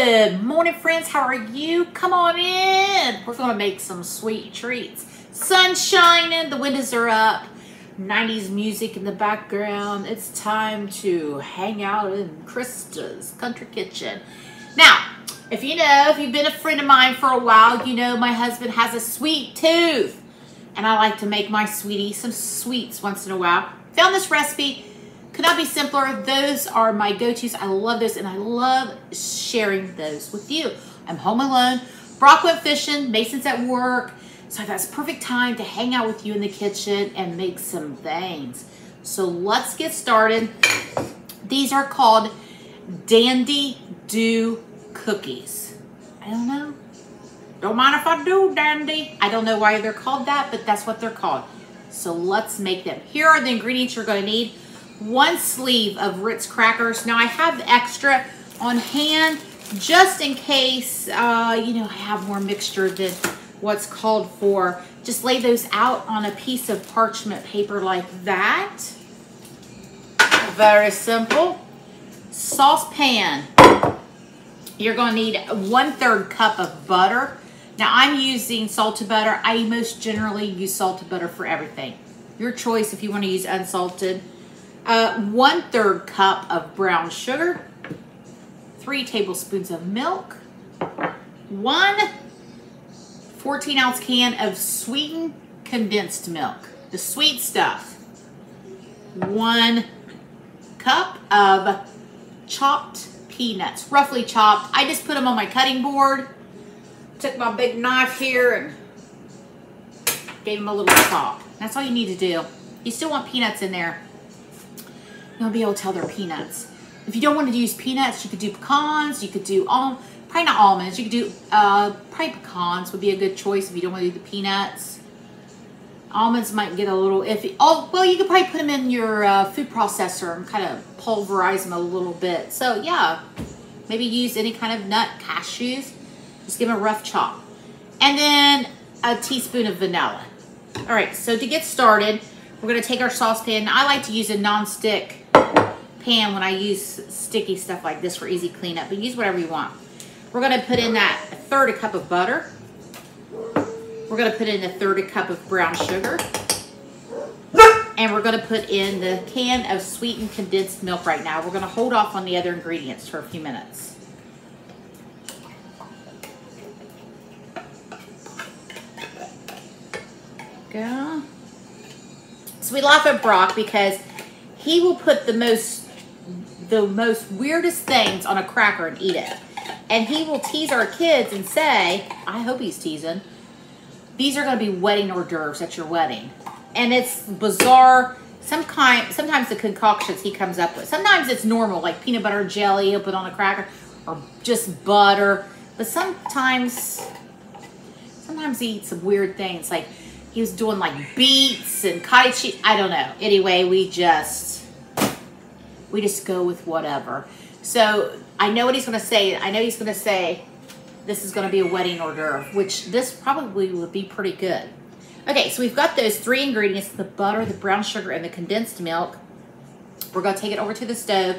Good morning, friends. How are you? Come on in. We're going to make some sweet treats. Sun's shining, the windows are up, 90s music in the background. It's time to hang out in Krista's Country Kitchen. Now, if you've been a friend of mine for a while, you know my husband has a sweet tooth. And I like to make my sweetie some sweets once in a while. Found this recipe. Could not be simpler. Those are my go-tos. I love those, and I love sharing those with you. I'm home alone. Brock went fishing. Mason's at work. So that's perfect time to hang out with you in the kitchen and make some things. So let's get started. These are called Dandy Do cookies. I don't know. Don't mind if I do, Dandy. I don't know why they're called that, but that's what they're called. So let's make them. Here are the ingredients you're going to need. 1 sleeve of Ritz crackers. Now I have the extra on hand just in case, I have more mixture than what's called for. Just lay those out on a piece of parchment paper like that. Very simple. Saucepan. You're going to need 1/3 cup of butter. Now I'm using salted butter. I most generally use salted butter for everything. Your choice if you want to use unsalted. 1/3 cup of brown sugar, 3 tablespoons of milk, 1 14-ounce can of sweetened condensed milk, the sweet stuff, 1 cup of chopped peanuts, roughly chopped. I just put them on my cutting board, took my big knife here and gave them a little chop. That's all you need to do. You still want peanuts in there. You'll be able to tell they're peanuts. If you don't want to use peanuts, you could do pecans. You could do probably not almonds. You could do probably pecans would be a good choice if you don't want to do the peanuts. Almonds might get a little iffy. Oh, well, you could probably put them in your food processor and kind of pulverize them a little bit. So yeah, maybe use any kind of nut, cashews. Just give them a rough chop, and then a teaspoon of vanilla. All right. So to get started, we're going to take our saucepan. I like to use a non-stick pan when I use sticky stuff like this for easy cleanup, but use whatever you want. We're going to put in that 1/3 cup of butter. We're going to put in 1/3 cup of brown sugar. And we're going to put in the can of sweetened condensed milk right now. We're going to hold off on the other ingredients for a few minutes. Go. So we laugh at Brock because he will put the most weirdest things on a cracker and eat it. And he will tease our kids and say, I hope he's teasing, these are going to be wedding hors d'oeuvres at your wedding. And it's bizarre. Sometimes the concoctions he comes up with. Sometimes it's normal, like peanut butter and jelly he'll put on a cracker, or just butter. But sometimes he eats some weird things, like he was doing like beets and cottage cheese. I don't know. Anyway, we just go with whatever. So I know what he's going to say. I know he's going to say this is going to be a wedding hors d'oeuvre, which this probably would be pretty good. Okay, so we've got those 3 ingredients, the butter, the brown sugar, and the condensed milk. We're going to take it over to the stove,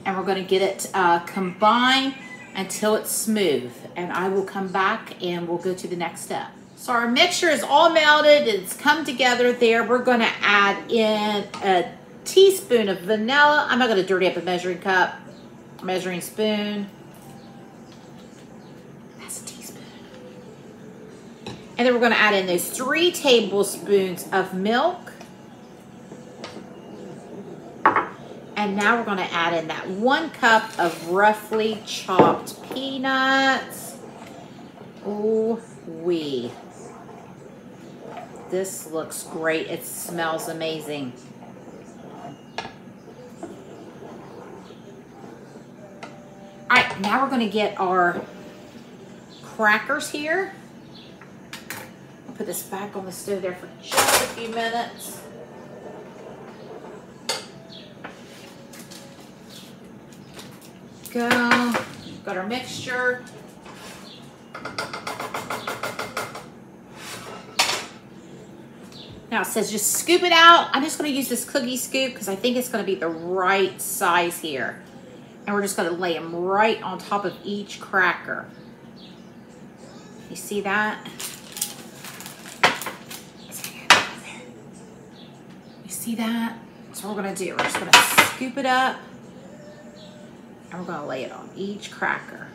and we're going to get it combined until it's smooth. And I will come back, and we'll go to the next step. So our mixture is all melted. It's come together there. We're going to add in a teaspoon of vanilla. I'm not going to dirty up a measuring cup. Measuring spoon. That's a teaspoon. And then we're going to add in those 3 tablespoons of milk. And now we're going to add in that 1 cup of roughly chopped peanuts. Ooh wee. This looks great. It smells amazing. All right, now we're going to get our crackers here. I'll put this back on the stove there for just a few minutes. Go. Got our mixture. Now it says just scoop it out. I'm just going to use this cookie scoop because I think it's going to be the right size here. And we're just gonna lay them right on top of each cracker. You see that? You see that? That's what we're gonna do. We're just gonna scoop it up and we're gonna lay it on each cracker.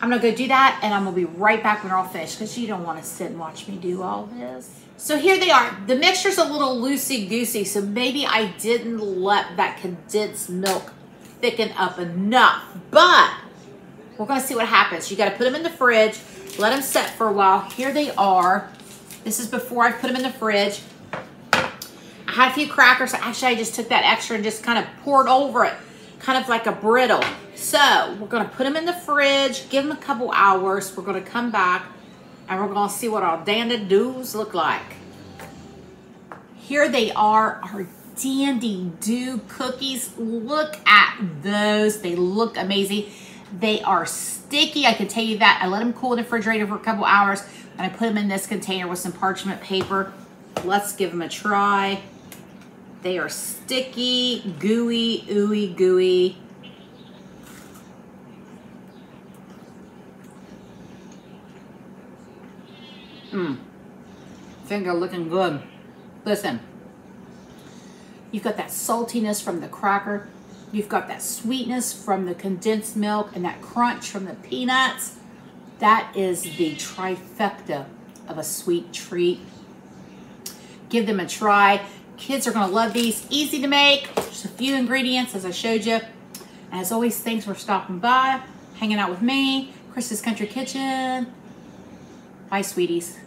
I'm gonna go do that and I'm gonna be right back when they're all finished because you don't wanna sit and watch me do all this. So here they are. The mixture's a little loosey-goosey, so maybe I didn't let that condensed milk thicken up enough, but we're gonna see what happens. You gotta put them in the fridge, let them set for a while. Here they are. This is before I put them in the fridge. I had a few crackers. Actually, I just took that extra and just kind of poured over it, kind of like a brittle. So we're gonna put them in the fridge, give them a couple hours. We're gonna come back and we're gonna see what our dandy doos look like. Here they are, our dandy do cookies. Look at those, they look amazing. They are sticky, I can tell you that. I let them cool in the refrigerator for a couple hours and I put them in this container with some parchment paper. Let's give them a try. They are sticky, gooey, ooey gooey. Finger looking good. Listen, you've got that saltiness from the cracker. You've got that sweetness from the condensed milk and that crunch from the peanuts. That is the trifecta of a sweet treat. Give them a try. Kids are gonna love these. Easy to make, just a few ingredients as I showed you. And as always, thanks for stopping by, hanging out with me, Chris's Country Kitchen. Bye, sweeties.